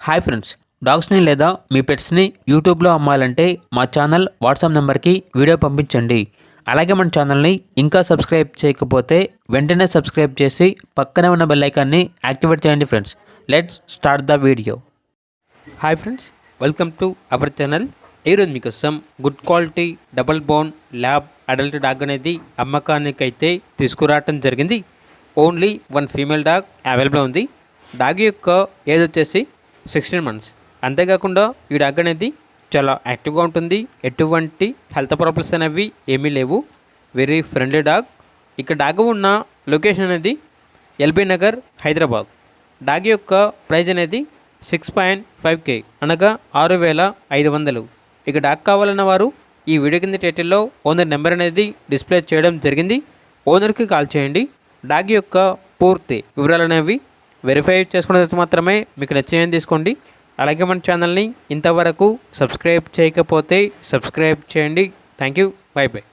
Hi friends, డాగ్స్ని లేదా మీ పెట్స్ని యూట్యూబ్లో అమ్మాలంటే మా ఛానల్ వాట్సాప్ నెంబర్కి వీడియో పంపించండి. అలాగే మన ఛానల్ని ఇంకా సబ్స్క్రైబ్ చేయకపోతే వెంటనే సబ్స్క్రైబ్ చేసి పక్కనే ఉన్న బెల్ ఐకాన్ని యాక్టివేట్ చేయండి friends. Let's start the video. Hi friends, welcome to our channel. ఈరోజు మీకోసం good quality double bone lab adult dog అనేది అమ్మకానికైతే తీసుకురావటం జరిగింది. Only one female dog available ఉంది. డాగ్ యొక్క ఏజ్ వచ్చేసి 16 months. అంతేకాకుండా ఈ డాగ్ అనేది చాలా యాక్టివ్గా ఉంటుంది. ఎటువంటి హెల్త్ ప్రాబ్లమ్స్ అనేవి ఏమీ లేవు. Very friendly dog. ఇక డాగ్ ఉన్న లొకేషన్ అనేది ఎల్బీ నగర్, హైదరాబాద్. డాగ్ యొక్క ప్రైజ్ అనేది 6.5K అనగా 6,500. ఇక డాగ్ కావాలన్న వారు ఈ వీడియో కింద టైటిల్లో ఓనర్ నెంబర్ అనేది డిస్ప్లే చేయడం జరిగింది. ఓనర్కి కాల్ చేయండి. డాగ్ యొక్క పూర్తి వివరాలు అనేవి వెరిఫై చేసుకున్న తర్వాత మాత్రమే మీకు నచ్చేయని తీసుకోండి. అలాగే మన ఛానల్ని ఇంతవరకు సబ్స్క్రైబ్ చేయకపోతే సబ్స్క్రైబ్ చేయండి. Thank you. By by.